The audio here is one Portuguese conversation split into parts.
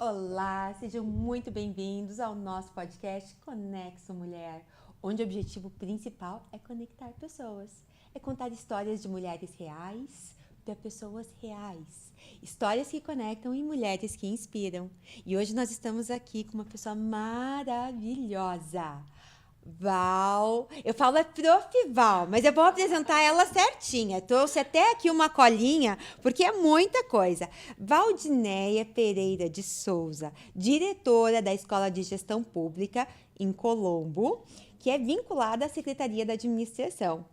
Olá, sejam muito bem-vindos ao nosso podcast Conexo Mulher, onde o objetivo principal é conectar pessoas, é contar histórias de mulheres reais para pessoas reais, histórias que conectam e mulheres que inspiram. E hoje nós estamos aqui com uma pessoa maravilhosa, Val. Eu falo é Prof. Val, mas eu vou apresentar ela certinha. Trouxe até aqui uma colinha, porque é muita coisa. Valdinéia Pereira de Souza, diretora da Escola de Gestão Pública em Colombo, que é vinculada à Secretaria da Administração.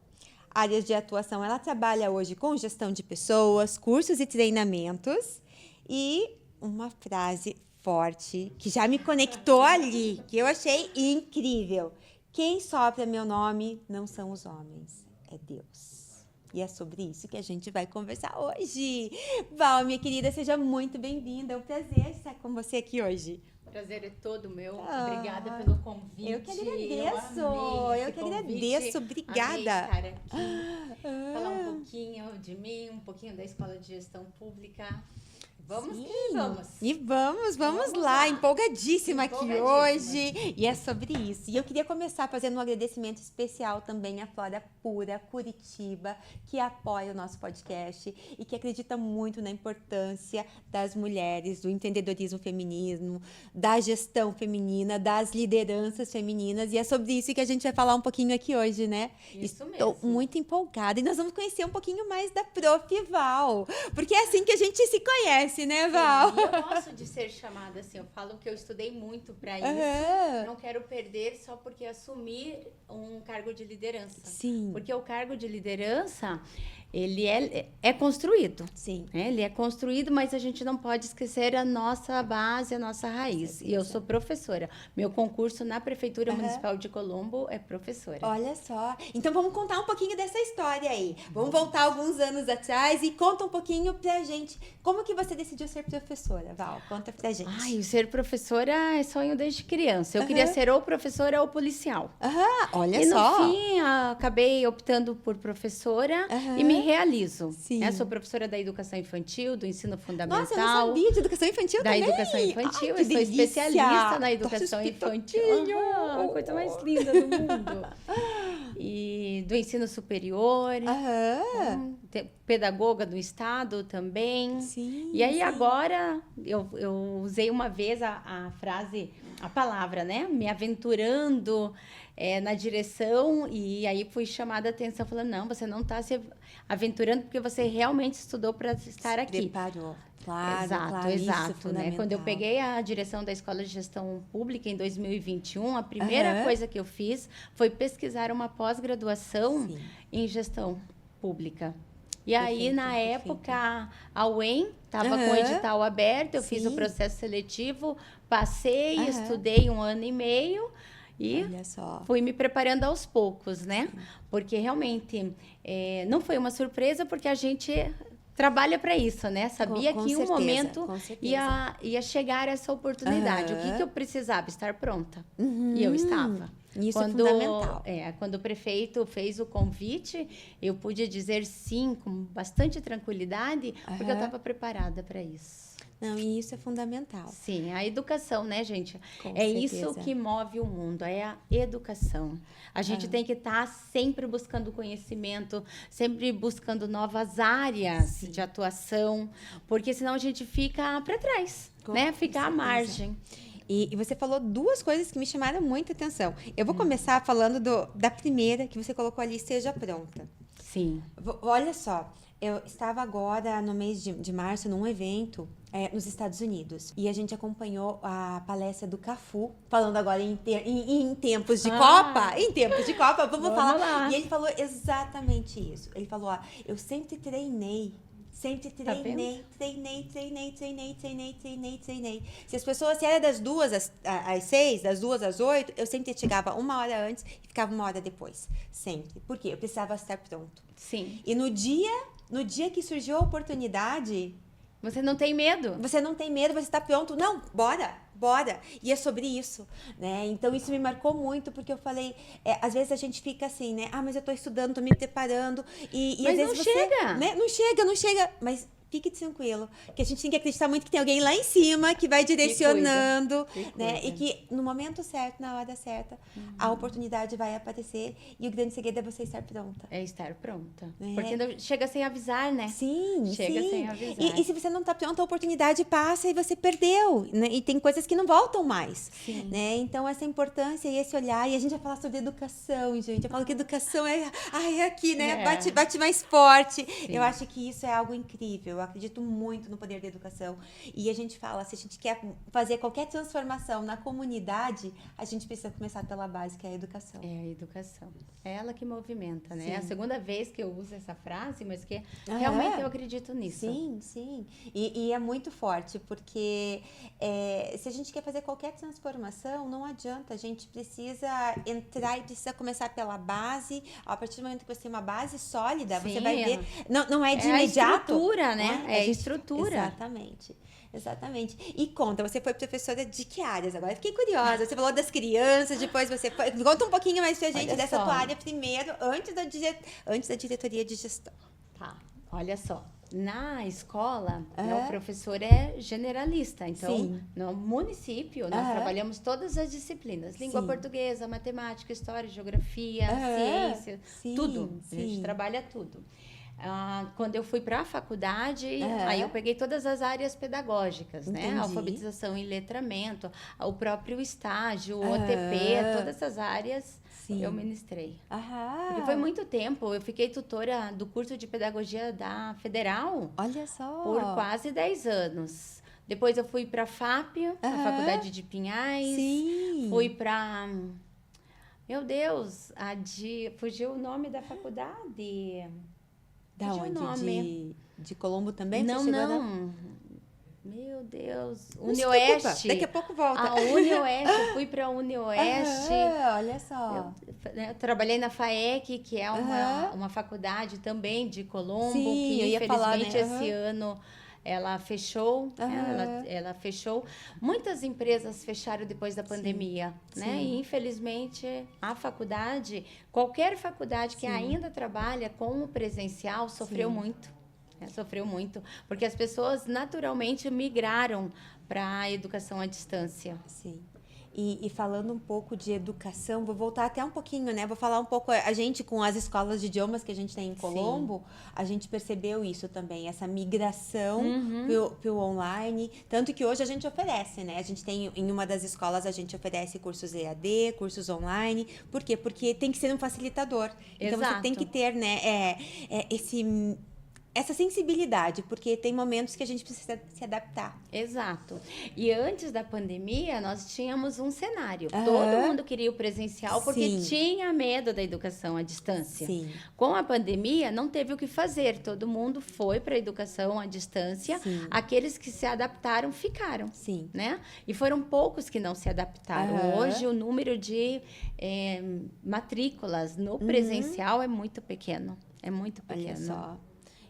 Áreas de atuação, ela trabalha hoje com gestão de pessoas, cursos e treinamentos. E uma frase forte que já me conectou ali, que eu achei incrível. Quem sopra meu nome não são os homens, é Deus. E é sobre isso que a gente vai conversar hoje. Val, minha querida, seja muito bem-vinda. É um prazer estar com você aqui hoje. O prazer é todo meu. Obrigada pelo convite. Eu que agradeço. Obrigada. Amei estar aqui, falar um pouquinho de mim, um pouquinho da Escola de Gestão Pública. Vamos Sim. que vamos. E vamos lá, empolgadíssima aqui hoje. E é sobre isso. E eu queria começar fazendo um agradecimento especial também à Flora Pura Curitiba, que apoia o nosso podcast e que acredita muito na importância das mulheres, do empreendedorismo feminino, da gestão feminina, das lideranças femininas. E é sobre isso que a gente vai falar um pouquinho aqui hoje, né? Isso mesmo. Estou muito empolgada. E nós vamos conhecer um pouquinho mais da Prof. Val, porque é assim que a gente se conhece, né, Val? Sim, e eu gosto de ser chamada assim, eu falo que eu estudei muito para isso, não quero perder só porque assumir um cargo de liderança. Sim. Porque o cargo de liderança, ele é construído. Sim. Né? Ele é construído, mas a gente não pode esquecer a nossa base, a nossa raiz. E eu sou professora. Meu concurso na Prefeitura Municipal de Colombo é professora. Olha só. Então vamos contar um pouquinho dessa história aí. Vamos voltar alguns anos atrás e conta um pouquinho pra gente. Como que você decidiu ser professora, Val? Conta pra gente. Ai, ser professora é sonho desde criança. Eu queria ser ou professora ou policial. Olha e só. no fim, acabei optando por professora e me realizo. Sim. Eu sou professora da educação infantil, do ensino fundamental. Nossa, eu não sabia de educação infantil da também. educação infantil. Ai, Eu que sou delícia. especialista na educação infantil. Aham, A coisa mais linda do mundo. E do ensino superior. Pedagoga do estado também. Sim, e aí sim. Agora eu usei uma vez a frase, a palavra, né? Me aventurando na direção, e aí fui chamada a atenção falando, não, você não está se aventurando porque você realmente estudou para estar aqui. Preparou. Claro, Exato. isso é Né? Quando eu peguei a direção da Escola de Gestão Pública em 2021, a primeira coisa que eu fiz foi pesquisar uma pós-graduação em gestão pública. E aí, na época, a UEM estava com o edital aberto, eu fiz o processo seletivo, passei, estudei 1 ano e meio e fui me preparando aos poucos, né? Porque realmente não foi uma surpresa, porque a gente trabalha para isso, né? Sabia que em um momento ia chegar essa oportunidade. O que eu precisava? Estar pronta. E eu estava. Isso é fundamental. Quando o prefeito fez o convite, eu pude dizer sim com bastante tranquilidade, porque eu estava preparada para isso. Não, e isso é fundamental. Sim, a educação, né, gente? Com certeza. Isso que move o mundo, é a educação. A gente tem que estar sempre buscando conhecimento, sempre buscando novas áreas de atuação, porque senão a gente fica para trás, né? Fica à margem. E você falou 2 coisas que me chamaram muita atenção. Eu vou começar falando da primeira, que você colocou ali, seja pronta. Sim. Olha só, eu estava agora no mês de março num evento nos Estados Unidos. E a gente acompanhou a palestra do Cafu, falando agora em tempos de Copa. Em tempos de Copa, vamos falar. Lá. E ele falou exatamente isso. Ele falou, eu sempre treinei. Treinei. Se as pessoas, se era das 2 às 6, das 2 às 8, eu sempre chegava 1 hora antes e ficava 1 hora depois. Sempre. Por quê? Eu precisava estar pronto. Sim. E no dia que surgiu a oportunidade... Você não tem medo? Você não tem medo, você está pronto. Não, bora. E é sobre isso, né? Então, isso me marcou muito, porque eu falei... às vezes a gente fica assim, né? Mas eu estou estudando, estou me preparando. E mas às vezes não chega. Né? Não chega. Mas fique tranquilo, que a gente tem que acreditar muito que tem alguém lá em cima que vai direcionando, né? E que no momento certo, na hora certa, a oportunidade vai aparecer e o grande segredo é você estar pronta. É estar pronta. Porque não, chega sem avisar, né? Sim, chega sem avisar. E se você não está pronta, a oportunidade passa e você perdeu, né? E tem coisas que não voltam mais, né? Então, essa importância e esse olhar, e a gente vai falar sobre educação, gente. Eu falo que educação é aqui, né? Bate mais forte. Sim. Eu acho que isso é algo incrível. Eu acredito muito no poder da educação. E a gente fala, se a gente quer fazer qualquer transformação na comunidade, a gente precisa começar pela base, que é a educação. É a educação. É ela que movimenta, né? Sim. É a segunda vez que eu uso essa frase, mas que realmente eu acredito nisso. Sim. E é muito forte, porque se a gente quer fazer qualquer transformação, não adianta. A gente precisa entrar e precisa começar pela base. A partir do momento que você tem uma base sólida, você vai ver... Não é de imediato. É a estrutura, né? É a estrutura. Exatamente. E conta, você foi professora de que áreas? Agora eu fiquei curiosa. Você falou das crianças, depois você foi... Conta um pouquinho mais pra gente dessa tua área primeiro, antes da diretoria de gestão. Tá, olha só. Na escola, o professor é generalista. Então, no município, nós trabalhamos todas as disciplinas. Língua portuguesa, matemática, história, geografia, ciência, tudo. A gente trabalha tudo. Quando eu fui para a faculdade, aí eu peguei todas as áreas pedagógicas, né? Alfabetização e letramento, o próprio estágio, o OTP, todas essas áreas eu ministrei. Porque foi muito tempo, eu fiquei tutora do curso de pedagogia da Federal. Olha só! Por quase 10 anos. Depois eu fui para a FAP, a Faculdade de Pinhais. Fui para... Meu Deus, fugiu o nome da faculdade... Da onde? De Colombo também? Não. Meu Deus. UniOeste. Daqui a pouco volta. A UniOeste. Eu fui para a UniOeste. Olha só. Eu trabalhei na FAEC, que é uma faculdade também de Colombo. Sim, que eu ia falar, né? Esse ano ela fechou. Ela fechou. Muitas empresas fecharam depois da pandemia, né? E, infelizmente, a faculdade, qualquer faculdade que ainda trabalha com o presencial, sofreu muito. Sofreu muito, porque as pessoas naturalmente migraram para a educação à distância. Sim. E falando um pouco de educação, vou voltar até um pouquinho, né? Vou falar um pouco, a gente com as escolas de idiomas que a gente tem em Colombo, a gente percebeu isso também, essa migração pro online, tanto que hoje a gente oferece, né? A gente tem, em uma das escolas, a gente oferece cursos EAD, cursos online, por quê? Porque tem que ser um facilitador. Então, você tem que ter, né, essa sensibilidade, porque tem momentos que a gente precisa se adaptar. Exato. E antes da pandemia, nós tínhamos um cenário. Todo mundo queria o presencial porque tinha medo da educação à distância. Com a pandemia, não teve o que fazer. Todo mundo foi para a educação à distância. Aqueles que se adaptaram, ficaram. Né? E foram poucos que não se adaptaram. Hoje, o número de matrículas no presencial é muito pequeno. É muito pequeno. Olha só.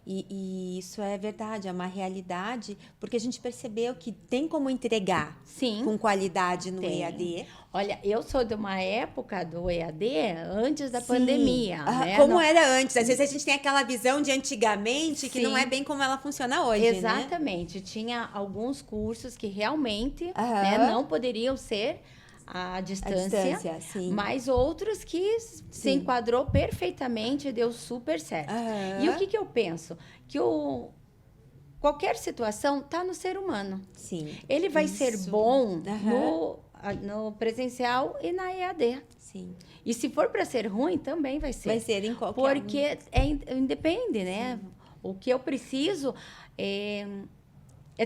E isso é verdade, é uma realidade, porque a gente percebeu que tem como entregar com qualidade no EAD. Olha, eu sou de uma época do EAD antes da pandemia. Né? Como era antes? Às vezes a gente tem aquela visão de antigamente que não é bem como ela funciona hoje. Exatamente. Né? Tinha alguns cursos que realmente não poderiam ser à distância, mas outros que se enquadrou perfeitamente e deu super certo. E o que eu penso? Que qualquer situação está no ser humano. Ele vai ser bom no presencial e na EAD. E se for para ser ruim, também vai ser. Vai ser em qualquer Porque independe, né? O que eu preciso é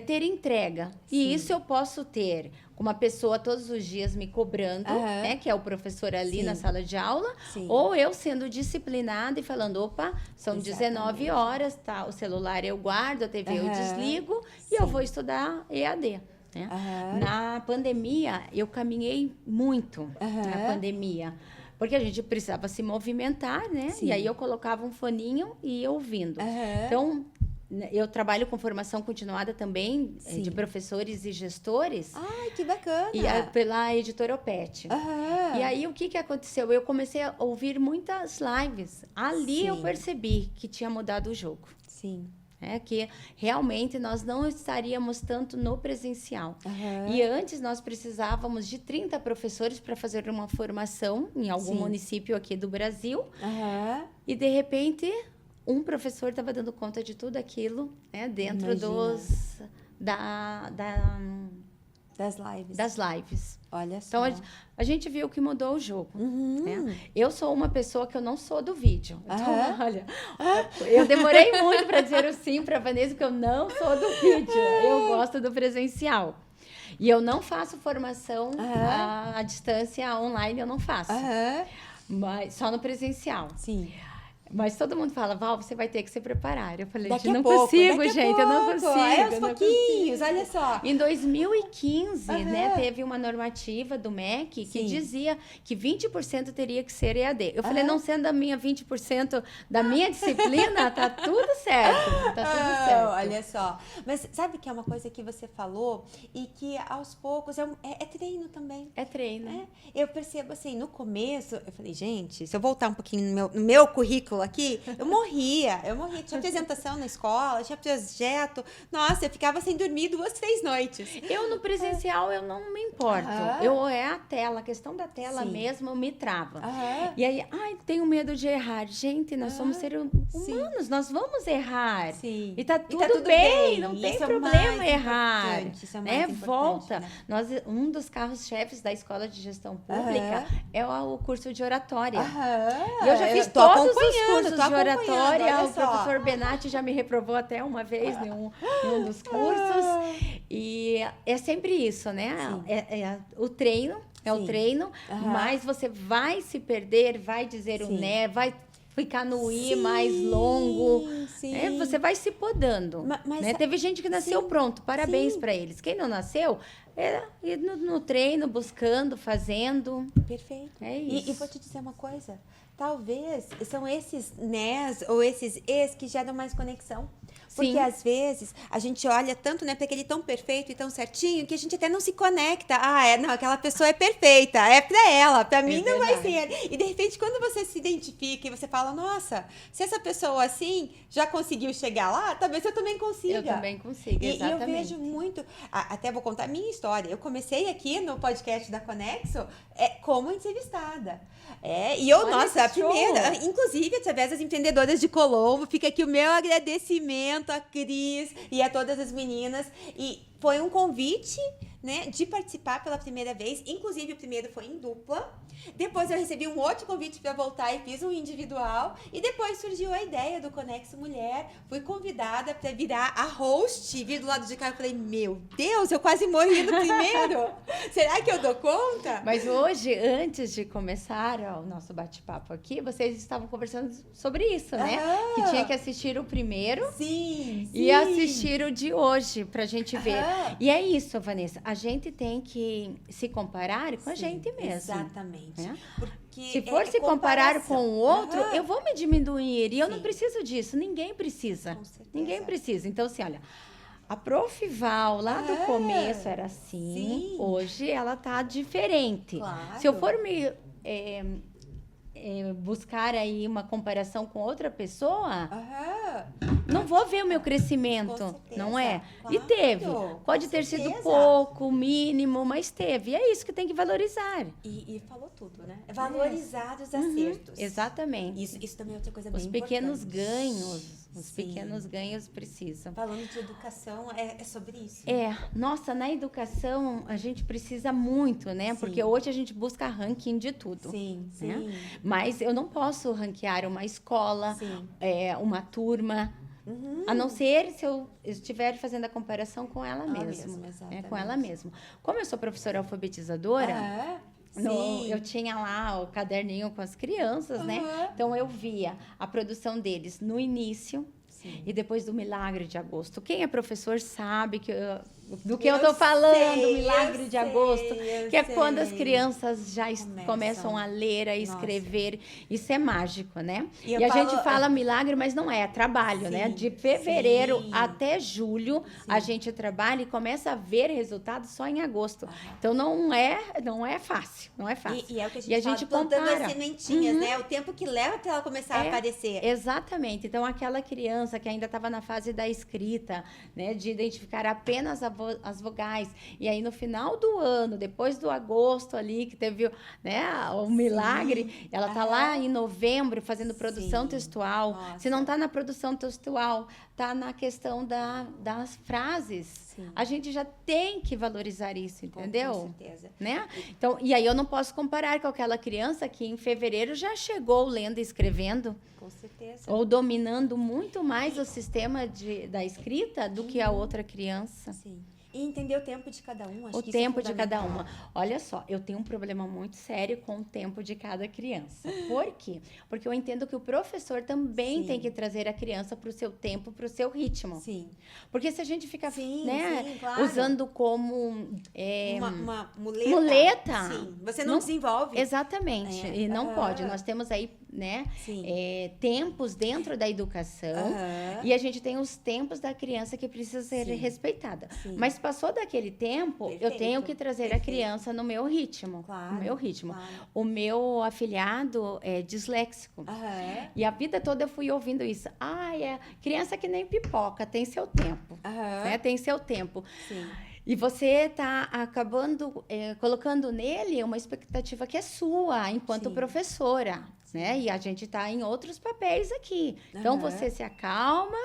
ter entrega. E isso eu posso ter com uma pessoa todos os dias me cobrando, né, que é o professor ali na sala de aula, ou eu sendo disciplinada e falando, opa, são 19 horas, tá, o celular eu guardo, a TV eu desligo e eu vou estudar EAD. Né? Na pandemia, eu caminhei muito na pandemia, porque a gente precisava se movimentar, né? E aí eu colocava um foninho e ia ouvindo. Então, eu trabalho com formação continuada também, de professores e gestores. Ai, que bacana! E pela editora Opet. E aí, o que aconteceu? Eu comecei a ouvir muitas lives. Ali eu percebi que tinha mudado o jogo. Que realmente nós não estaríamos tanto no presencial. E antes nós precisávamos de 30 professores para fazer uma formação em algum município aqui do Brasil. E, de repente, um professor estava dando conta de tudo aquilo, né, dentro das lives. Olha só. Então, a gente viu que mudou o jogo. Né? Eu sou uma pessoa que eu não sou do vídeo. Então, olha, eu demorei muito para dizer o sim para a Vanessa, porque eu não sou do vídeo. Eu gosto do presencial. E eu não faço formação à distância, online, eu não faço. Mas só no presencial. Sim. Mas todo mundo fala, Val, você vai ter que se preparar. Eu falei, daqui a não pouco, consigo, daqui a gente, pouco. eu não consigo. Aos pouquinhos, olha só. Em 2015, né, teve uma normativa do MEC que dizia que 20% teria que ser EAD. Eu falei, não sendo a minha 20% da minha disciplina, tá tudo certo. Tá tudo certo. Olha só. Mas sabe que é uma coisa que você falou e que aos poucos é treino também. É treino. Eu percebo assim, no começo, eu falei, gente, se eu voltar um pouquinho no meu currículo aqui, eu morria. Tinha apresentação na escola, tinha projeto. Nossa, eu ficava sem dormir 2, 3 noites. Eu no presencial, eu não me importo. A tela, a questão da tela mesmo me trava. E aí, tenho medo de errar. Gente, nós somos seres humanos, nós vamos errar. Sim. E tá tudo bem, não tem problema errar. Isso é mais importante, volta. Né? Um dos carros-chefes da Escola de Gestão Pública é o curso de oratória. E eu já fiz todos os cursos de oratória. O professor Benatti já me reprovou até uma vez em um dos cursos. E é sempre isso, né? O treino, o treino, mas você vai se perder, vai dizer o né, vai ficar no I mais longo. Você vai se podando. Né? Teve gente que nasceu pronto, parabéns para eles. Quem não nasceu, ir no treino, buscando, fazendo. Perfeito. É isso. E vou te dizer uma coisa. Talvez são esses NES ou esses ex que geram mais conexão. Porque às vezes a gente olha tanto, né, para aquele tão perfeito e tão certinho que a gente até não se conecta. Não, aquela pessoa é perfeita, é para ela, para mim não vai ser. E de repente quando você se identifica e você fala, nossa, se essa pessoa assim já conseguiu chegar lá, talvez eu também consiga. Eu também consigo, exatamente. E eu vejo muito, até vou contar a minha história. Eu comecei aqui no podcast da Conexo como entrevistada. E eu, a primeira, inclusive através das empreendedoras de Colombo, fica aqui o meu agradecimento a Cris e a todas as meninas. E foi um convite, né, de participar pela primeira vez. Inclusive, o primeiro foi em dupla. Depois eu recebi um outro convite para voltar e fiz um individual. E depois surgiu a ideia do Conexo Mulher. Fui convidada para virar a host. Vi do lado de cá e falei, meu Deus, eu quase morri no primeiro. Será que eu dou conta? Mas hoje, antes de começar o nosso bate-papo aqui, vocês estavam conversando sobre isso, né? Que tinha que assistir o primeiro e assistir o de hoje pra gente ver. E é isso, Vanessa. A gente tem que se comparar com a gente mesmo. Exatamente. Porque se for se comparar com o outro, eu vou me diminuir. E eu não preciso disso. Ninguém precisa. Ninguém precisa. Então, assim, olha, a Prof. Val, lá do começo, era assim. Hoje, ela tá diferente. Claro. Se eu for me buscar aí uma comparação com outra pessoa, não vou ver o meu crescimento, não é? Claro, e teve. Pode ter sido pouco, mínimo, mas teve. E é isso que tem que valorizar. E falou tudo, né? Valorizar os acertos. Exatamente. Isso também é outra coisa bem importante. Os pequenos ganhos precisam. Falando de educação, é sobre isso. Nossa, na educação a gente precisa muito, né? Porque hoje a gente busca ranking de tudo. Sim. Mas eu não posso ranquear uma escola, uma turma, a não ser se eu estiver fazendo a comparação com ela mesma. Com ela mesma. Como eu sou professora alfabetizadora, eu tinha lá o caderninho com as crianças, né? Então, eu via a produção deles no início e depois do Milagre de Agosto. Quem é professor sabe que do que eu tô falando, sei, Milagre de Agosto, que é quando as crianças já começam a ler, a escrever. Isso é mágico, né? E a gente fala milagre, mas não é trabalho, né? De fevereiro até julho, a gente trabalha e começa a ver resultados só em agosto. Então, não é fácil, não é fácil. E é o que a gente fala, plantando as sementinhas, né? O tempo que leva para ela começar a aparecer. Exatamente. Então, aquela criança que ainda estava na fase da escrita, né? De identificar apenas as vogais. E aí, no final do ano, depois do agosto ali, que teve, né, o milagre, ela tá lá em novembro fazendo produção textual. Nossa. Se não tá na produção textual, tá na questão das frases. Sim. A gente já tem que valorizar isso, entendeu? Com certeza. Né? Então, e aí eu não posso comparar com aquela criança que em fevereiro já chegou lendo e escrevendo. Com certeza. Ou dominando muito mais o sistema da escrita do que a outra criança. Sim. E entender o tempo de cada um. Acho o que tempo isso é de cada uma. Olha só, eu tenho um problema muito sério com o tempo de cada criança. Por quê? Porque eu entendo que o professor também tem que trazer a criança para o seu tempo, para o seu ritmo. Sim. Porque se a gente fica claro. usando como uma muleta. Muleta. Você não desenvolve. Exatamente. E não pode. Nós temos aí, né, tempos dentro da educação e a gente tem os tempos da criança que precisa ser respeitada. Sim. Mas passou daquele tempo, eu tenho que trazer a criança no meu ritmo. Claro, no meu ritmo. Claro. O meu afilhado é disléxico. E a vida toda eu fui ouvindo isso. Criança que nem pipoca, tem seu tempo. Né? Tem seu tempo. Sim. E você está acabando colocando nele uma expectativa que é sua, enquanto professora. Né? E a gente está em outros papéis aqui. Então, você se acalma,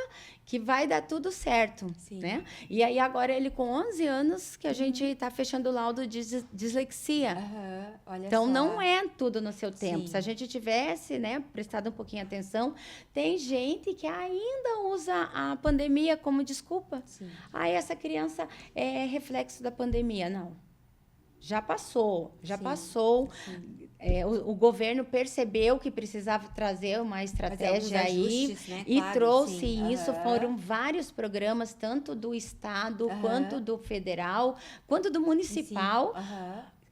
que vai dar tudo certo. Né? E aí, agora, ele com 11 anos, que a gente está fechando o laudo de dislexia. Olha então, só. não é tudo no seu tempo. Se a gente tivesse, né, prestado um pouquinho atenção, tem gente que ainda usa a pandemia como desculpa. Essa criança é reflexo da pandemia. Não. Já passou. O governo percebeu que precisava trazer uma estratégia aí e trouxe isso. Foram vários programas, tanto do estado, quanto do federal, quanto do municipal.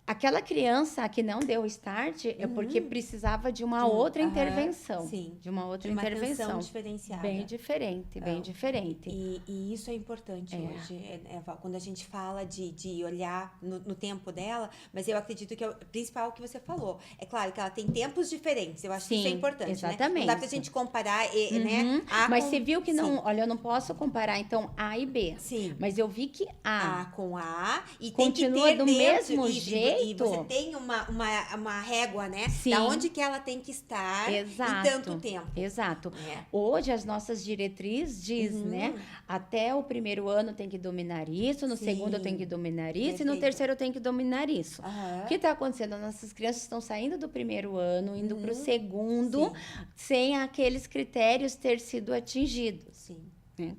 Aquela criança que não deu start é porque precisava de uma outra intervenção. De uma outra intervenção. Atenção diferenciada. Bem diferente, bem diferente. E isso é importante hoje, Val, quando a gente fala de olhar no tempo dela, mas eu acredito que é o principal que você falou. É claro que ela tem tempos diferentes, eu acho que isso é importante, exatamente. Né? Não dá pra gente comparar, né? Mas você viu que não, olha, eu não posso comparar, então, A e B. Mas eu vi que A com A e continua tem que ter do mesmo jeito. E você tem uma régua, né? Da onde que ela tem que estar em tanto tempo. Exato. Hoje, as nossas diretrizes diz, né? Até o primeiro ano tem que dominar isso, no segundo eu tenho que dominar isso, e no terceiro eu tenho que dominar isso. O que está acontecendo? Nossas crianças estão saindo do primeiro ano, indo para o segundo, sem aqueles critérios ter sido atingidos.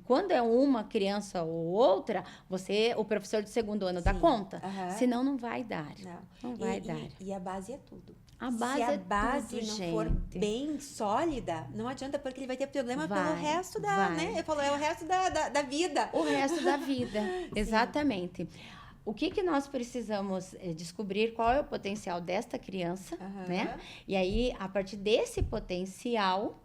Quando é uma criança ou outra, o professor do segundo ano dá conta. Senão, não vai dar. Não vai dar. E a base é tudo. A base Se a base tudo, não for bem sólida, não adianta, porque ele vai ter problema pelo resto né? Ele falou, é o resto da vida. O resto da vida, exatamente. O que nós precisamos descobrir, qual é o potencial desta criança, né? E aí, a partir desse potencial,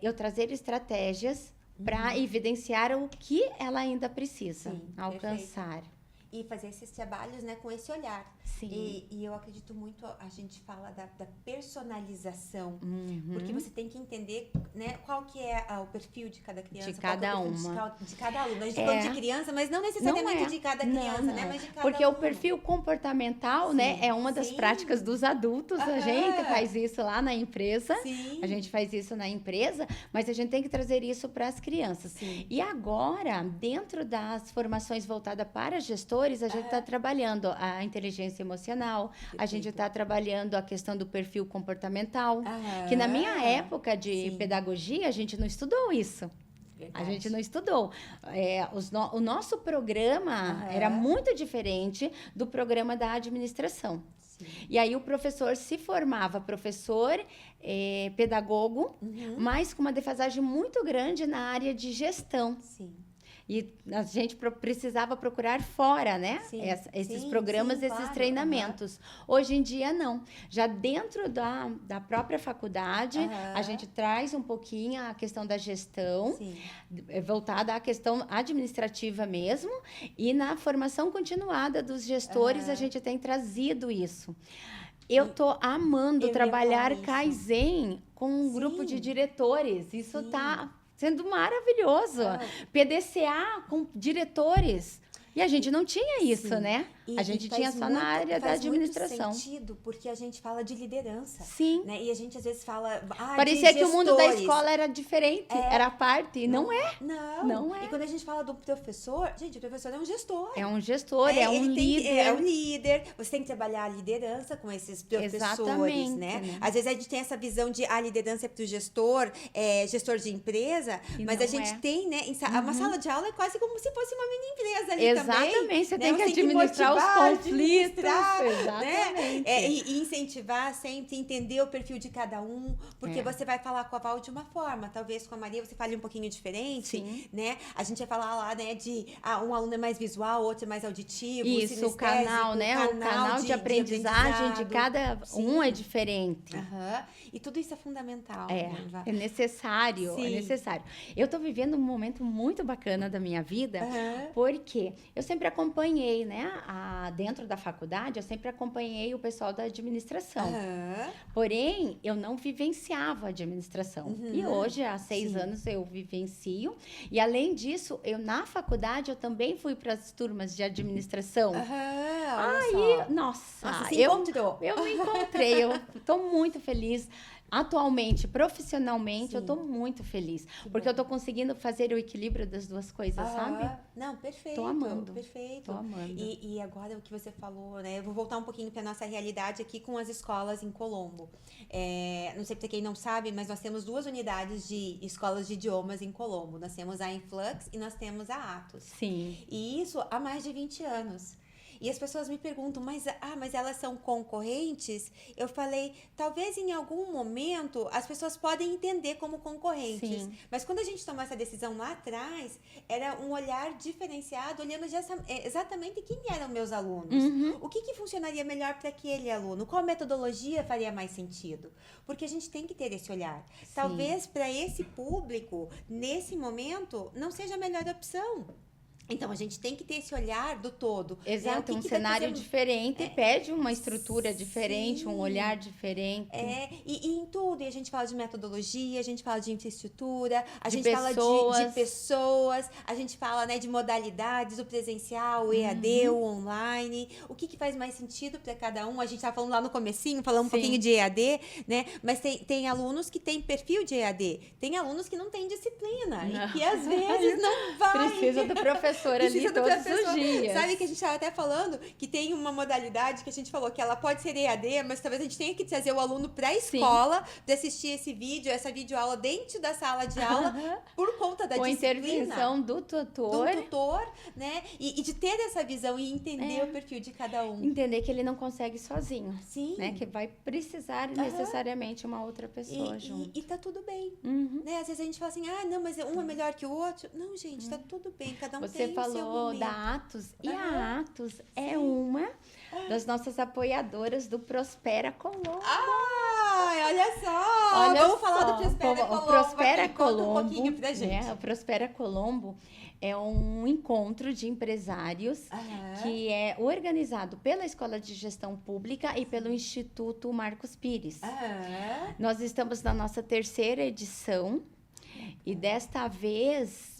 eu trazer estratégias para evidenciar o que ela ainda precisa alcançar. Perfeito. E fazer esses trabalhos, né, com esse olhar. Sim. E eu acredito muito, a gente fala da personalização, porque você tem que entender, né, qual que é o perfil de cada criança. De cada uma. De cada aluno. A gente falou de criança, mas não necessariamente de cada criança, né? Mas de cada porque aluno. O perfil comportamental, né, é uma das práticas dos adultos. A gente faz isso lá na empresa. A gente faz isso na empresa, mas a gente tem que trazer isso para as crianças. E agora, dentro das formações voltadas para gestores, a gente está trabalhando a inteligência emocional, a gente está trabalhando a questão do perfil comportamental, que na minha época de pedagogia, a gente não estudou isso. A gente não estudou. O nosso programa era muito diferente do programa da administração. E aí o professor se formava professor, pedagogo, mas com uma defasagem muito grande na área de gestão. E a gente precisava procurar fora, né? Sim, Esses sim, programas, sim, esses claro. treinamentos. Hoje em dia, não. Já dentro da própria faculdade, a gente traz um pouquinho a questão da gestão, voltada à questão administrativa mesmo, e na formação continuada dos gestores, a gente tem trazido isso. Eu tô amando trabalhar Kaizen com um grupo de diretores. Isso está sendo maravilhoso. PDCA com diretores. E a gente não tinha isso, né? A gente tinha só na área da administração. Faz muito sentido, porque a gente fala de liderança. Sim. Né? E a gente às vezes fala parecia que o mundo da escola era diferente, era parte, e não é. Não é. E quando a gente fala do professor, gente, o professor é um gestor. É um gestor, é um líder. É um líder. Você tem que trabalhar a liderança com esses professores, né? Às vezes a gente tem essa visão de a liderança é para o gestor, gestor de empresa, mas a gente tem, né? Uma sala de aula é quase como se fosse uma mini empresa ali também. Exatamente, você tem que administrar os conflitos. Exatamente. E incentivar sempre, entender o perfil de cada um, porque você vai falar com a Val de uma forma, talvez com a Maria você fale um pouquinho diferente, né? A gente vai falar lá, né, de um aluno é mais visual, outro é mais auditivo. Isso, o canal, né? O canal de aprendizagem de cada um é diferente. E tudo isso é fundamental. É necessário, é necessário. Eu tô vivendo um momento muito bacana da minha vida, porque eu sempre acompanhei, né? Dentro da faculdade, eu sempre acompanhei o pessoal da administração. Porém, eu não vivenciava a administração. E hoje, há 6 anos, eu vivencio. E, além disso, na faculdade, eu também fui para as turmas de administração. Nossa, você se encontrou. Eu me encontrei. Eu estou muito feliz. Atualmente, profissionalmente, eu estou muito feliz. Porque eu estou conseguindo fazer o equilíbrio das duas coisas, sabe? Não, perfeito. Tô amando. Perfeito. Tô amando. E agora o que você falou, né? Eu vou voltar um pouquinho para nossa realidade aqui com as escolas em Colombo. Não sei para quem não sabe, mas nós temos 2 unidades de escolas de idiomas em Colombo. Nós temos a Influx e nós temos a Atos. Sim. E isso há mais de 20 anos. E as pessoas me perguntam, mas elas são concorrentes? Eu falei, talvez em algum momento as pessoas podem entender como concorrentes. Sim. Mas quando a gente tomou essa decisão lá atrás, era um olhar diferenciado, olhando exatamente quem eram meus alunos. O que funcionaria melhor para aquele aluno? Qual metodologia faria mais sentido? Porque a gente tem que ter esse olhar. Sim. Talvez para esse público, nesse momento, não seja a melhor opção. Então, a gente tem que ter esse olhar do todo. Exato, um cenário diferente pede uma estrutura diferente, um olhar diferente. E em tudo. E a gente fala de metodologia, a gente fala de infraestrutura, a gente pessoas. fala de pessoas, a gente fala, né, de modalidades, o presencial, o EAD, o online, o que faz mais sentido para cada um. A gente estava falando lá no comecinho, falando um pouquinho de EAD, né? Mas tem alunos que têm perfil de EAD, tem alunos que não têm disciplina e que às vezes não vai. Precisa do professor ali todos os dias. Sabe que a gente estava até falando que tem uma modalidade que a gente falou que ela pode ser EAD, mas talvez a gente tenha que trazer o aluno para a escola para assistir essa videoaula dentro da sala de aula por conta da disciplina. Com intervenção do tutor. Né? E de ter essa visão e entender o perfil de cada um. Entender que ele não consegue sozinho. Sim. Né? Que vai precisar necessariamente uma outra pessoa junto. E tá tudo bem. Né? Às vezes a gente fala assim, não, mas um é melhor que o outro. Não, gente, tá tudo bem. Cada um Você falou da Atos, e a Atos é uma das nossas apoiadoras do Prospera Colombo. Olha só! Vamos falar do Prospera Colombo. O Prospera Colombo, um pouquinho pra gente. O Prospera Colombo é um encontro de empresários que é organizado pela Escola de Gestão Pública e pelo Instituto Marcos Pires. Nós estamos na nossa 3ª edição e desta vez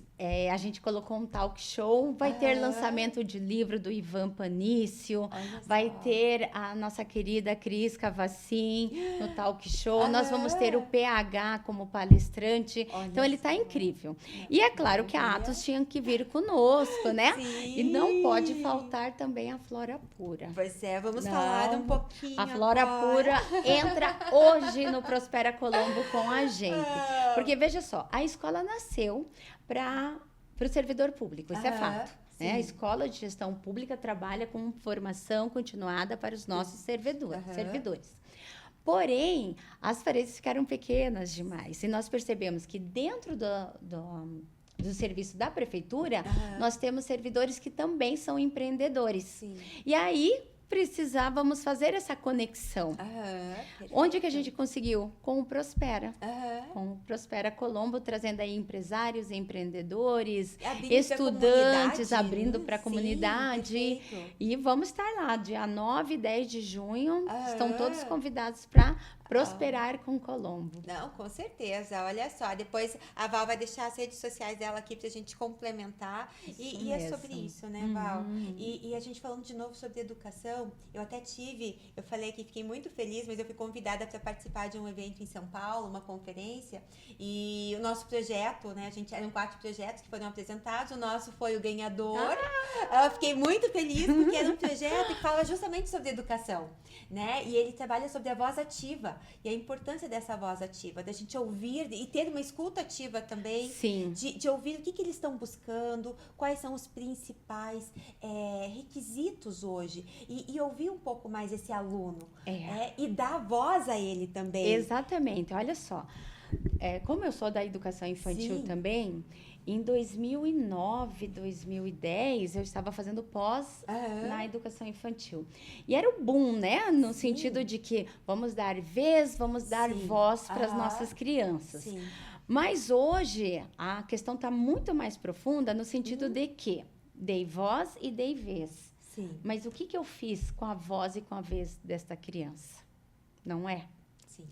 a gente colocou um talk show, vai ter lançamento de livro do Ivan Panício, vai ter a nossa querida Cris Cavacin no talk show, nós vamos ter o PH como palestrante, então ele está incrível. E é claro que a Atos tinha que vir conosco, né? Sim. E não pode faltar também a Flora Pura. Pois vamos falar um pouquinho A Flora Pura entra hoje no Prospera Colombo com a gente. Porque, veja só, a escola nasceu para o servidor público, isso é fato. Né? A Escola de Gestão Pública trabalha com formação continuada para os nossos servidores. Porém, as paredes ficaram pequenas demais. E nós percebemos que dentro do serviço da prefeitura, nós temos servidores que também são empreendedores. Sim. E aí, precisávamos fazer essa conexão. Onde que a gente conseguiu? Com o Prospera. Com o Prospera Colombo, trazendo aí empresários, empreendedores, estudantes, abrindo para a comunidade. E vamos estar lá, dia 9 e 10 de junho. Estão todos convidados para prosperar com Colombo. Não, com certeza. Olha só, depois a Val vai deixar as redes sociais dela aqui pra gente complementar. E é sobre isso, né, Val? E a gente falando de novo sobre educação, eu falei que fiquei muito feliz, mas eu fui convidada para participar de um evento em São Paulo, uma conferência, e o nosso projeto, né, eram 4 projetos que foram apresentados, o nosso foi o ganhador. Eu fiquei muito feliz porque era um projeto que fala justamente sobre educação, né, e ele trabalha sobre a voz ativa, e a importância dessa voz ativa, da gente ouvir e ter uma escuta ativa também. Sim. De ouvir o que eles estão buscando, quais são os principais requisitos hoje, e ouvir um pouco mais esse aluno, e dar voz a ele também. Exatamente, olha só, como eu sou da educação infantil também, em 2009, 2010, eu estava fazendo pós na educação infantil. E era o boom, né? No sentido de que vamos dar vez, vamos dar voz para as nossas crianças. Sim. Mas hoje, a questão está muito mais profunda no sentido de que dei voz e dei vez. Sim. Mas o que eu fiz com a voz e com a vez desta criança? Não é? Sim.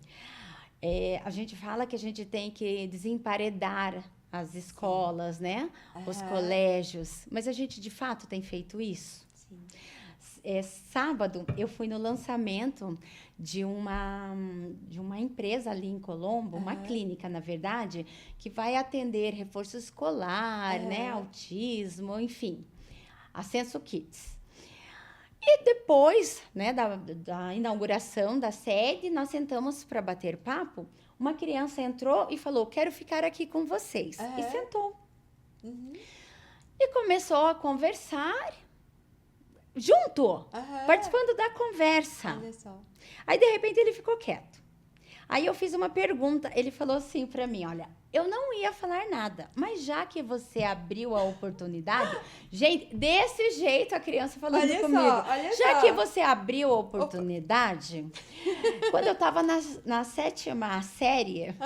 A gente fala que a gente tem que desemparedar as escolas, né? Os colégios. Mas a gente, de fato, tem feito isso? Sim. Sábado, eu fui no lançamento de uma empresa ali em Colombo, uma clínica, na verdade, que vai atender reforço escolar, né? Autismo, enfim. Ascenso Kids. E depois, né, da inauguração da sede, nós sentamos para bater papo. Uma criança entrou e falou, quero ficar aqui com vocês. E sentou. E começou a conversar junto, participando da conversa. Olha só. Aí, de repente, ele ficou quieto. Aí eu fiz uma pergunta, ele falou assim para mim, olha, eu não ia falar nada, mas já que você abriu a oportunidade, gente, desse jeito a criança falando comigo, já que você abriu a oportunidade, quando eu estava na 7ª série,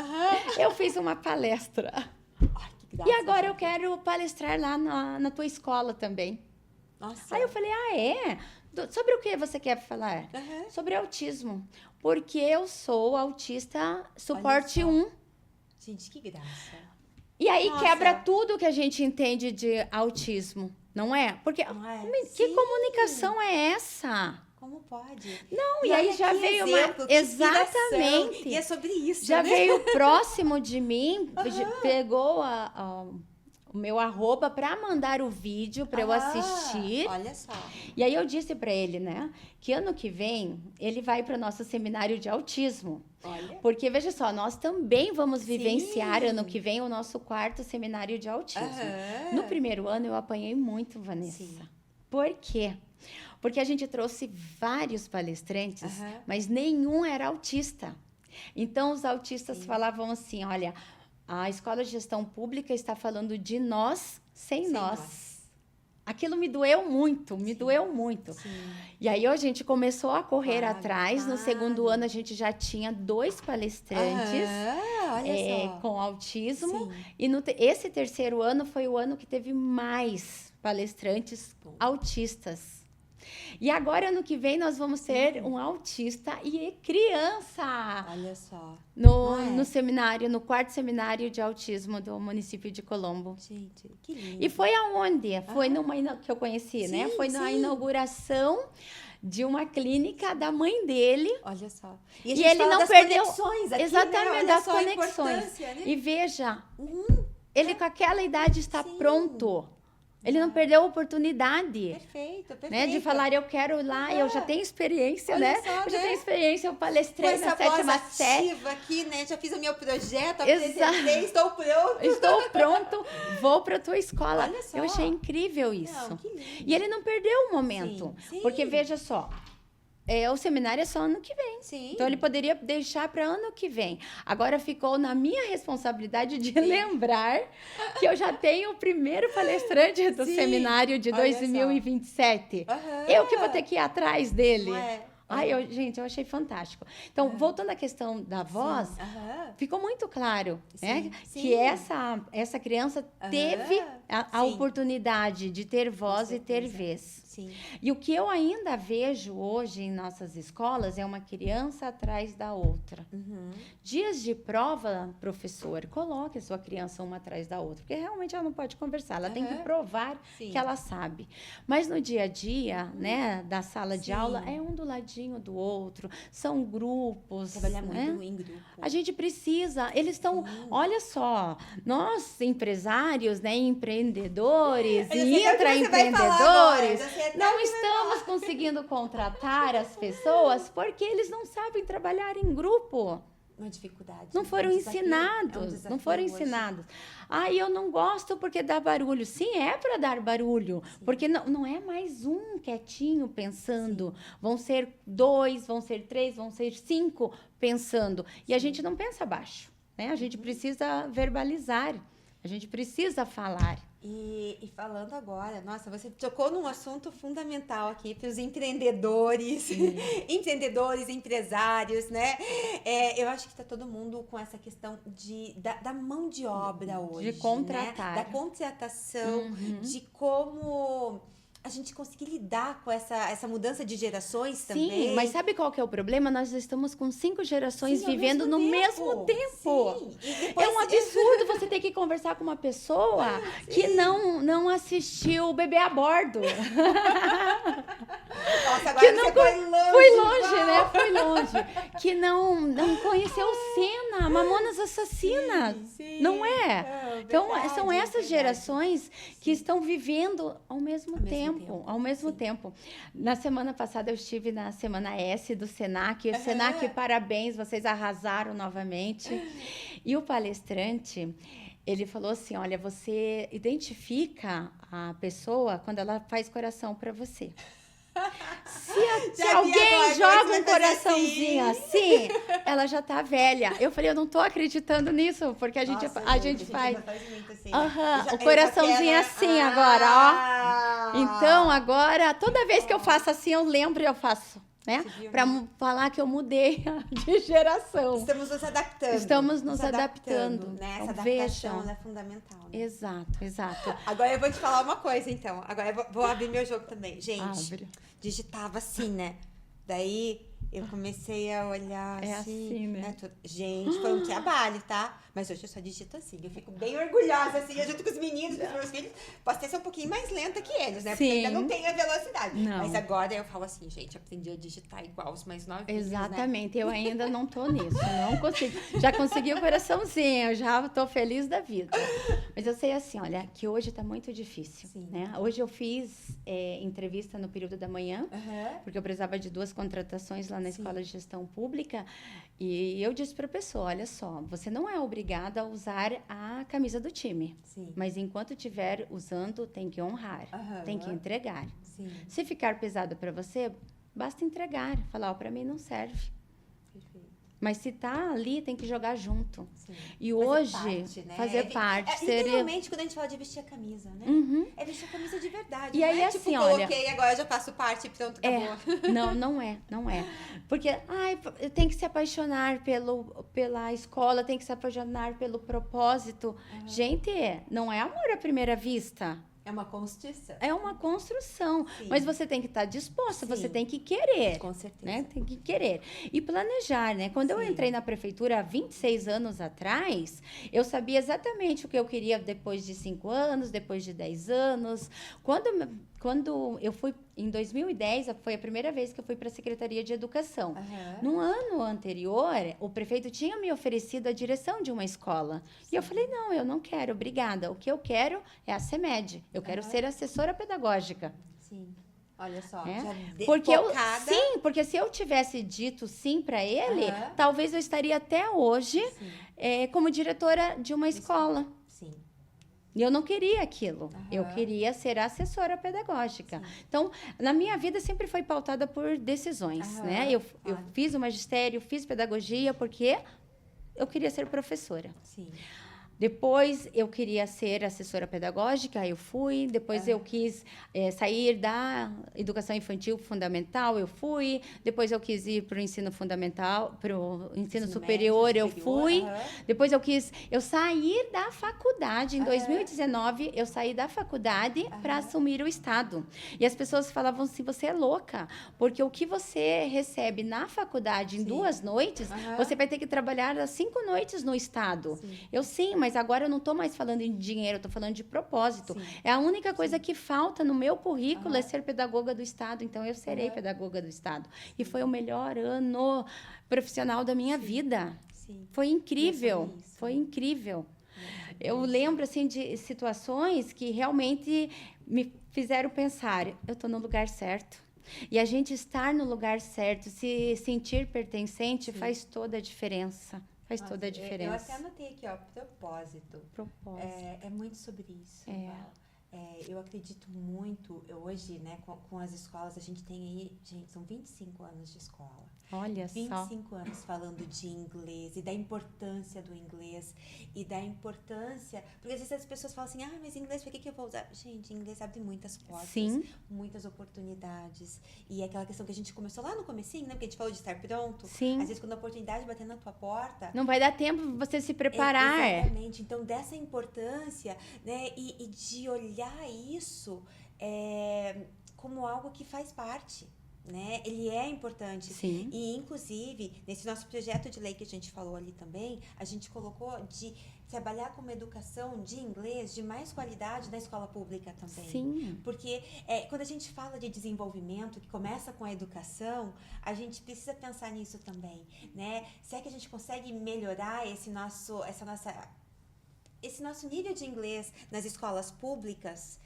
eu fiz uma palestra. Ai, que graça, e agora eu quero palestrar lá na tua escola também. Nossa. Aí eu falei, sobre o que você quer falar? Sobre autismo. Porque eu sou autista suporte 1. Gente, que graça. E aí quebra tudo que a gente entende de autismo, não é? Porque que comunicação é essa? Como pode? Não, e aí já veio uma... Exatamente. E é sobre isso, já né? veio próximo de mim, pegou o meu @ para mandar o vídeo para eu assistir. Olha só. E aí eu disse para ele, né, que ano que vem ele vai para o nosso seminário de autismo. Olha. Porque, veja só, nós também vamos vivenciar ano que vem o nosso 4º seminário de autismo. No primeiro ano eu apanhei muito, Vanessa. Sim. Por quê? Porque a gente trouxe vários palestrantes, mas nenhum era autista. Então, os autistas falavam assim, olha... A Escola de Gestão Pública está falando de nós sem nós. Aquilo me doeu muito, doeu muito. Sim. E aí a gente começou a correr atrás. No segundo ano a gente já tinha 2 palestrantes com autismo. Sim. E esse terceiro ano foi o ano que teve mais palestrantes autistas. E agora, ano que vem, nós vamos ter um autista e criança. Olha só. No seminário, no 4º seminário de autismo do município de Colombo. Gente, que lindo. E foi aonde? Foi numa que eu conheci, né? Foi na inauguração de uma clínica da mãe dele. Olha só. E ele não perdeu conexões aqui, exatamente, né? das conexões. Né? E veja, ele com aquela idade está pronto. Ele não perdeu a oportunidade. Perfeito. Né, de falar, eu quero ir lá, eu já tenho experiência, né? Eu já tenho experiência, eu palestrei na 7ª série. Aqui, né? Já fiz o meu projeto, apresentei, estou pronto. Estou pronto, vou para a tua escola. Olha só. Eu achei incrível isso. Não, que lindo. E ele não perdeu o momento. Sim. Porque, veja só, o seminário é só ano que vem. Sim. Então, ele poderia deixar para ano que vem. Agora, ficou na minha responsabilidade de lembrar que eu já tenho o primeiro palestrante do seminário de 2027. Eu que vou ter que ir atrás dele. Não é? Ai, gente, eu achei fantástico. Então, voltando à questão da voz, ficou muito claro, né, que essa criança teve a oportunidade de ter voz e ter vez. Sim. E o que eu ainda vejo hoje em nossas escolas é uma criança atrás da outra. Dias de prova, professor, coloque a sua criança uma atrás da outra, porque realmente ela não pode conversar, ela tem que provar que ela sabe. Mas no dia a dia, né, da sala de aula, é um do ladinho do outro, são grupos. Trabalhar né? muito em grupo. A gente precisa, eles estão, olha só, nós empresários, né, empreendedores e intraempreendedores, não estamos conseguindo contratar as pessoas porque eles não sabem trabalhar em grupo. Uma dificuldade. Não foram ensinados, não foram ensinados. Eu não gosto porque dá barulho. Sim, é para dar barulho, porque não é mais um quietinho pensando. Vão ser 2, vão ser 3, vão ser 5 pensando. E a gente não pensa baixo, né? A gente precisa verbalizar, a gente precisa falar. E falando agora, nossa, você tocou num assunto fundamental aqui para os empreendedores, empresários, né? Eu acho que está todo mundo com essa questão da mão de obra hoje. De contratar. Né? Da contratação, de como a gente conseguir lidar com essa mudança de gerações também. Sim, mas sabe qual que é o problema? Nós estamos com 5 gerações vivendo no mesmo tempo. É um absurdo você ter que conversar com uma pessoa que não assistiu o Bebê a Bordo. Nossa, agora que não você foi longe. Foi longe, né? Foi longe. Que não conheceu Senna, Mamonas Assassinas. Sim. Não é? Não, então, verdade, são essas gerações que estão vivendo ao mesmo tempo. Ao mesmo tempo. Na semana passada eu estive na Semana S do Senac. O Senac, parabéns, vocês arrasaram novamente. E o palestrante, ele falou assim, olha, você identifica a pessoa quando ela faz coração para você. Se alguém joga um coraçãozinho assim, ela já tá velha. Eu falei, eu não tô acreditando nisso, porque a gente faz. O coraçãozinho assim agora, ó. Então, agora, toda vez que eu faço assim, eu lembro e eu faço. Né? Para falar que eu mudei de geração. Estamos nos adaptando. Estamos nos adaptando. Né? Então, essa adaptação é fundamental. Né? Exato. Agora eu vou te falar uma coisa, então. Agora eu vou abrir meu jogo também. Gente, digitava assim, né? Daí eu comecei a olhar assim, né? Gente, foi um trabalho, tá? Mas hoje eu só digito assim. Eu fico bem orgulhosa, assim, junto com os meninos, com os meus filhos. Posso até ser um pouquinho mais lenta que eles, né? Porque ainda não tenho a velocidade. Não. Mas agora eu falo assim, gente, aprendi a digitar igual os mais novinhos, Exatamente. Né? Eu ainda não tô nisso. Não consigo. Já consegui o coraçãozinho, já tô feliz da vida. Mas eu sei assim, olha, que hoje tá muito difícil, né? Hoje eu fiz entrevista no período da manhã, porque eu precisava de 2 contratações lá na Escola de Gestão Pública. E eu disse para a pessoa, olha só, você não é obrigada a usar a camisa do time. Mas enquanto estiver usando, tem que honrar, tem que entregar. Se ficar pesado para você, basta entregar. Falar, para mim não serve. Perfeito. Mas se tá ali, tem que jogar junto. E fazer parte. Literalmente, quando a gente fala de vestir a camisa, né? É vestir a camisa de verdade. E aí, é, assim, tipo, olha... coloquei, agora eu já faço parte, pronto, acabou. Não é. Porque, tem que se apaixonar pela escola, tem que se apaixonar pelo propósito. Gente, não é amor à primeira vista. É uma construção. É uma construção. Mas você tem que estar disposta, você tem que querer. Com certeza. Né? Tem que querer. E planejar, né? Quando eu entrei na prefeitura há 26 anos atrás, eu sabia exatamente o que eu queria depois de 5 anos, depois de 10 anos. Quando eu fui, em 2010, foi a primeira vez que eu fui para a Secretaria de Educação. No ano anterior, o prefeito tinha me oferecido a direção de uma escola. E eu falei, não, eu não quero, obrigada. O que eu quero é a CEMED. Eu quero ser assessora pedagógica. Sim. Olha só, porque se eu tivesse dito sim para ele, talvez eu estaria até hoje como diretora de uma escola. E eu não queria aquilo. Aham. Eu queria ser assessora pedagógica. Sim. Então, na minha vida sempre foi pautada por decisões, Aham, né? Eu claro. fiz o magistério, fiz pedagogia, porque eu queria ser professora. Sim. Depois eu queria ser assessora pedagógica, aí eu fui. Depois eu quis sair da educação infantil fundamental, eu fui. Depois eu quis ir para o ensino fundamental, para o ensino superior, médio, eu fui. aham. Depois eu saí da faculdade, em 2019, eu saí da faculdade para assumir o Estado. E as pessoas falavam assim, você é louca, porque o que você recebe na faculdade em 2 noites, você vai ter que trabalhar as 5 noites no Estado. Sim, mas agora eu não estou mais falando em dinheiro, eu estou falando de propósito. Sim. É a única coisa que falta no meu currículo é ser pedagoga do Estado, então eu serei pedagoga do Estado. E foi o melhor ano profissional da minha vida. Sim. Foi incrível, Isso. foi incrível. Eu lembro, assim, de situações que realmente me fizeram pensar, eu estou no lugar certo. E a gente estar no lugar certo, se sentir pertencente, faz toda a diferença. Faz toda a diferença. Eu até anotei aqui, ó, propósito. É muito sobre isso. Eu acredito muito, hoje, né, com as escolas, a gente tem aí, gente, são 25 anos de escola. Olha 25 anos falando de inglês e da importância do inglês e da importância... Porque às vezes as pessoas falam assim, mas inglês, por que eu vou usar? Gente, inglês abre muitas portas, muitas oportunidades. E é aquela questão que a gente começou lá no comecinho, né? Porque a gente falou de estar pronto. Sim. Às vezes, quando a oportunidade bater na tua porta... Não vai dar tempo você se preparar. Exatamente. Então, dessa importância, né? E de olhar isso como algo que faz parte. Né? Ele é importante. Sim. E, inclusive, nesse nosso projeto de lei que a gente falou ali também, a gente colocou de trabalhar com uma educação de inglês de mais qualidade na escola pública também. Sim. Porque quando a gente fala de desenvolvimento, que começa com a educação, a gente precisa pensar nisso também. Né? Será que a gente consegue melhorar esse nosso nível de inglês nas escolas públicas?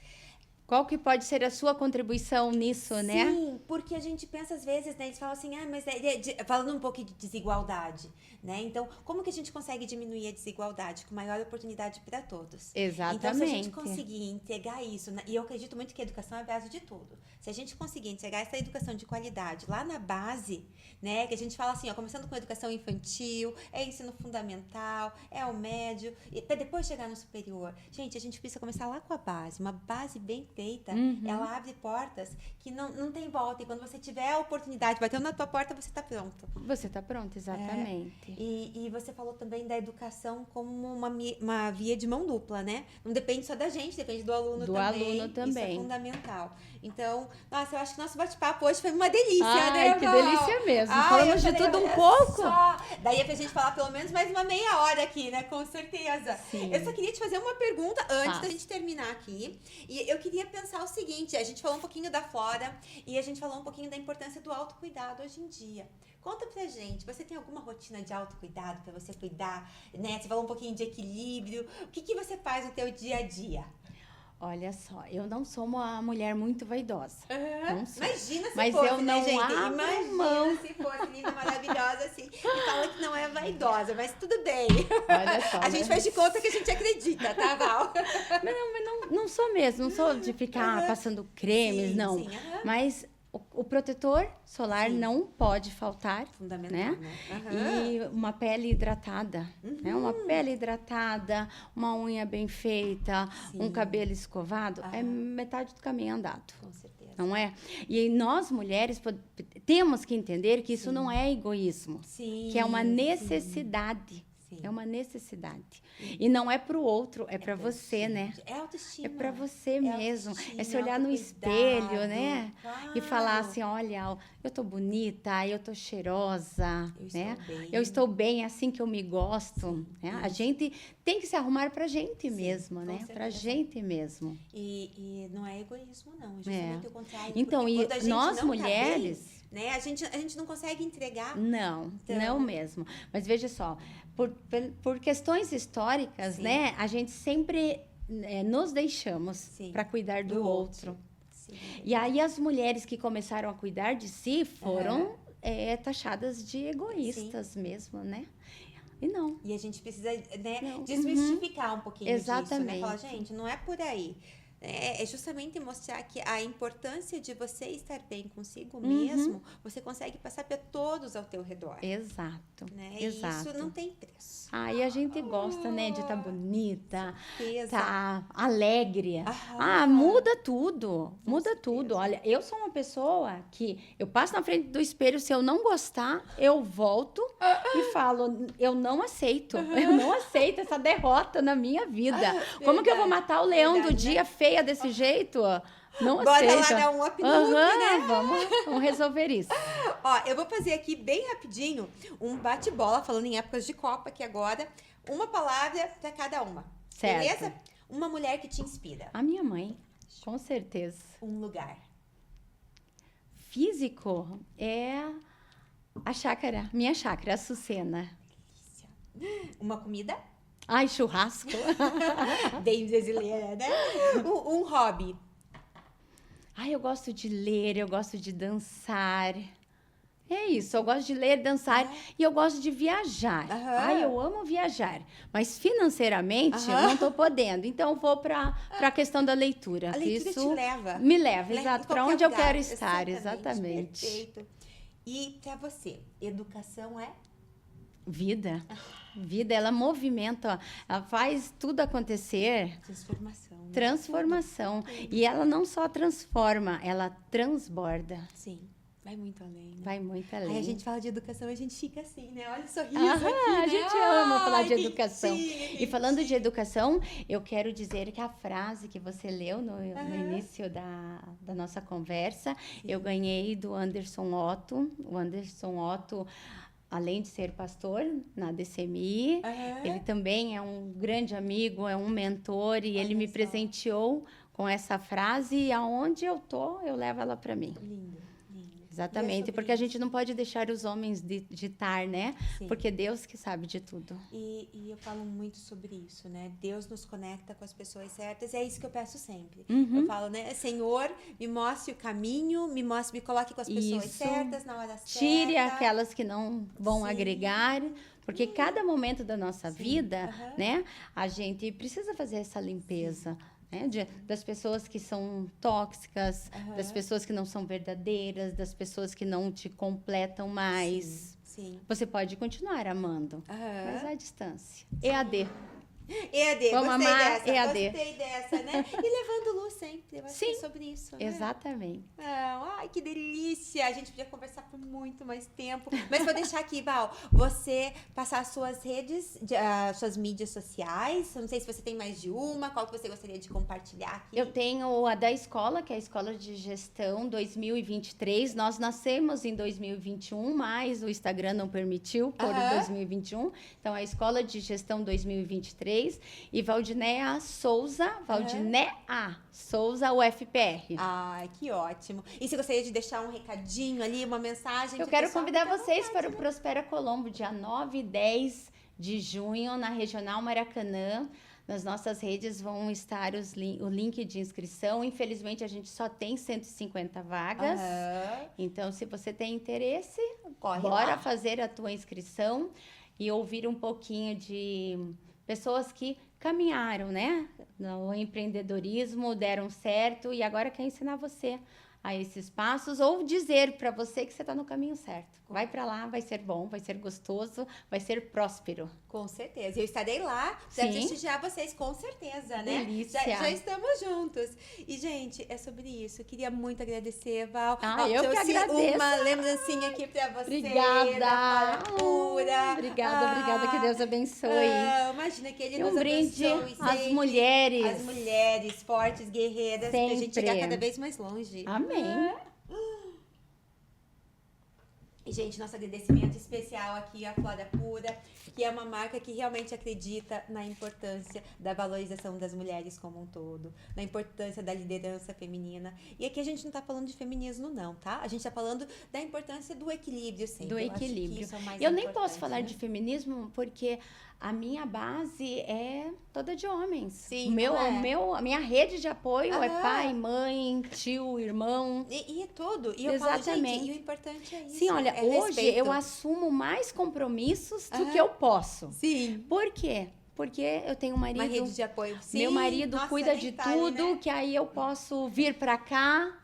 Qual que pode ser a sua contribuição nisso, né? Sim, porque a gente pensa às vezes, né, eles falam assim, mas falando um pouco de desigualdade, né? Então, como que a gente consegue diminuir a desigualdade? Com maior oportunidade para todos. Exatamente. Então, se a gente conseguir entregar isso, e eu acredito muito que a educação é a base de tudo. Se a gente conseguir entregar essa educação de qualidade lá na base, né, que a gente fala assim, ó, começando com a educação infantil, ensino fundamental, o médio, e para depois chegar no superior. Gente, a gente precisa começar lá com a base, uma base bem feita, ela abre portas que não tem volta. E quando você tiver a oportunidade, batendo na tua porta, você está pronto. Você está pronto, exatamente. E você falou também da educação como uma via de mão dupla, né? Não depende só da gente, depende do aluno também. Isso é fundamental. Então, nossa, eu acho que nosso bate-papo hoje foi uma delícia, né, que delícia mesmo. Falamos de tudo um pouco. Daí é pra gente falar pelo menos mais uma meia hora aqui, né? Com certeza. Sim. Eu só queria te fazer uma pergunta antes da gente terminar aqui. E eu queria pensar o seguinte, a gente falou um pouquinho da Flora e a gente falou um pouquinho da importância do autocuidado hoje em dia. Conta pra gente, você tem alguma rotina de autocuidado pra você cuidar, né? Você falou um pouquinho de equilíbrio. O que você faz no teu dia a dia? Olha só, eu não sou uma mulher muito vaidosa. Não sou. Imagina se Mas fosse, eu não né, gente? abro Imagina mão. se fosse linda, maravilhosa, assim. E fala que não é vaidosa, mas tudo bem. Olha só. A gente faz de conta que a gente acredita, tá, Val? Mas não sou mesmo. Não sou de ficar passando cremes, não. Sim, Mas o protetor solar não pode faltar. Fundamental, né? E uma pele hidratada. Né? Uma pele hidratada, uma unha bem feita, um cabelo escovado, é metade do caminho andado. Com certeza. Não é? E nós, mulheres, temos que entender que isso não é egoísmo. Que é uma necessidade. É uma necessidade. E não é para o outro, é para você, né? É autoestima. É para você mesmo. É se olhar no espelho, né? Claro. E falar assim, olha, eu tô bonita, eu tô cheirosa, né? Eu estou bem, é assim que eu me gosto. Né? A gente tem que se arrumar pra gente mesmo, né? Pra gente mesmo. E não é egoísmo, não. É justamente o contrário. Então, e nós mulheres... Tá bem, né? A gente não consegue entregar. Não mesmo. Mas veja só, por questões históricas, né? A gente sempre nos deixamos para cuidar do outro. E aí as mulheres que começaram a cuidar de si foram taxadas de egoístas mesmo, né? E não. E a gente precisa, né, Não. desmistificar um pouquinho disso, né? Exatamente. Falar, gente, não é por aí. É justamente mostrar que a importância de você estar bem consigo mesmo, você consegue passar para todos ao teu redor. Exato. Né? Exato. E isso não tem preço. E a gente gosta, né, de estar bonita, Certeza. tá alegre. Aham. Muda tudo. Com Muda certeza. tudo. Olha, eu sou uma pessoa que eu passo na frente do espelho, se eu não gostar, eu volto e falo, eu não aceito. Eu não aceito essa derrota na minha vida. Como que eu vou matar o leão do Verdade, dia feia desse jeito? Não Bora aceito. lá dar um up no look, né? Vamos resolver isso. Ó, eu vou fazer aqui bem rapidinho um bate-bola, falando em épocas de Copa aqui agora. Uma palavra para cada uma. Certo. Beleza? Uma mulher que te inspira. A minha mãe, com certeza. Um lugar. Físico é a chácara, minha chácara, a Açucena. Uma comida. Ai, churrasco. Bem brasileira, né? Um hobby. Ai, eu gosto de ler, eu gosto de dançar. É isso, eu gosto de ler, dançar e eu gosto de viajar. Ai, eu amo viajar, mas financeiramente eu não estou podendo. Então, eu vou para a questão da leitura. A leitura isso te leva. me leva, Né? exato, Em para qualquer onde eu lugar. quero estar, exatamente. Perfeito. E para você, educação é? Vida. Vida, ela movimenta, ela faz tudo acontecer. Transformação. Né? Transformação. E ela não só transforma, ela transborda. Sim. Vai muito além. Né? Vai muito além. Aí a gente fala de educação e a gente fica assim, né? Olha o sorriso Aham, aqui, né? a gente ama falar de que educação. bonitinho, E falando de educação, eu quero dizer que a frase que você leu no início da nossa conversa, eu ganhei do Anderson Otto. O Anderson Otto, além de ser pastor na DCMI, ele também é um grande amigo, é um mentor, e ele me presenteou com essa frase, e aonde eu tô, eu levo ela para mim. Lindo, lindo. Exatamente, porque a gente não pode deixar os homens ditar, né? Sim. Porque Deus que sabe de tudo. E eu falo muito sobre isso, né? Deus nos conecta com as pessoas certas, e é isso que eu peço sempre. Eu falo, né? Senhor, me mostre o caminho, me coloque com as pessoas Isso. certas, na hora certa. Tire aquelas que não vão Sim. agregar, porque cada momento da nossa vida, né? A gente precisa fazer essa limpeza. Né? Das pessoas que são tóxicas, das pessoas que não são verdadeiras, das pessoas que não te completam mais. Sim. Você pode continuar amando, mas à distância. EAD. EAD, Vamos gostei amar dessa, EAD. gostei dessa, né? E levando luz sempre, eu acho que é sobre isso, né? Exatamente. Ai, que delícia! A gente podia conversar por muito mais tempo. Mas vou deixar aqui, Val, você passar as suas redes, suas mídias sociais. Eu não sei se você tem mais de uma, qual que você gostaria de compartilhar aqui. Eu tenho a da escola, que é a Escola de Gestão 2023. Nós nascemos em 2021, mas o Instagram não permitiu por 2021. Então, a Escola de Gestão 2023. E Valdinéa Souza, Souza, UFPR. Ai, que ótimo. E você gostaria de deixar um recadinho ali, uma mensagem? Eu quero convidar vocês para o Prospera Colombo, dia 9 e 10 de junho, na Regional Maracanã. Nas nossas redes vão estar o link de inscrição. Infelizmente, a gente só tem 150 vagas. Então, se você tem interesse, bora fazer a tua inscrição e ouvir um pouquinho de pessoas que caminharam, né, no empreendedorismo, deram certo e agora quer ensinar você a esses passos ou dizer para você que você está no caminho certo. Vai para lá, vai ser bom, vai ser gostoso, vai ser próspero. Com certeza. Eu estarei lá para prestigiar vocês, com certeza, né? Delícia. Já estamos juntos. E, gente, é sobre isso. Eu queria muito agradecer, Val. Eu que agradeço. Uma lembrancinha aqui para você. Obrigada. Pura. Obrigada. Que Deus abençoe. Imagina que Ele E nos brinde abençoe às sempre. mulheres. As mulheres fortes, guerreiras, para a gente chegar cada vez mais longe. Amém. E, gente, nosso agradecimento especial aqui à Flora Pura, que é uma marca que realmente acredita na importância da valorização das mulheres como um todo, na importância da liderança feminina. E aqui a gente não tá falando de feminismo, não, tá? A gente tá falando da importância do equilíbrio sempre. Do equilíbrio. Eu nem posso falar de feminismo porque a minha base é toda de homens. Sim, a minha rede de apoio é pai, mãe, tio, irmão. E é tudo. E eu Exatamente. falo, gente, e o importante é isso. Sim, olha, hoje respeito. eu assumo mais compromissos do que eu posso. Sim. Por quê? Porque eu tenho um marido. Uma rede de apoio. Sim. Meu marido Nossa, cuida nem de fale, tudo, né? que aí eu posso vir pra cá.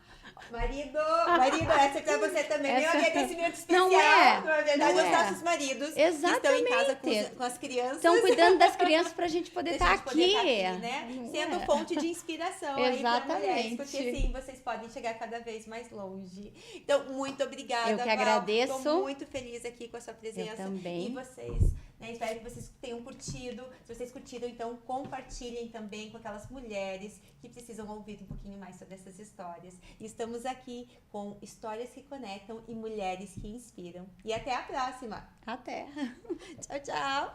Marido, essa é pra você também. Meu Essa- agradecimento especial. Não é? Na verdade, Não aos é? nossos maridos que Exatamente. estão em casa com as crianças. Estão cuidando das crianças pra gente poder Pra estar gente poder aqui. tá aqui, né? Não Sendo é? fonte de inspiração aí para mulheres, porque Exatamente. sim, vocês podem chegar cada vez mais longe. Então, muito obrigada, Eu que Val. agradeço. Estou muito feliz aqui com a sua presença. Eu também. E vocês, né? Espero que vocês tenham curtido. Se vocês curtiram, então compartilhem também com aquelas mulheres que precisam ouvir um pouquinho mais sobre essas histórias. E estamos aqui com histórias que conectam e mulheres que inspiram. E até a próxima. Até. Tchau, tchau.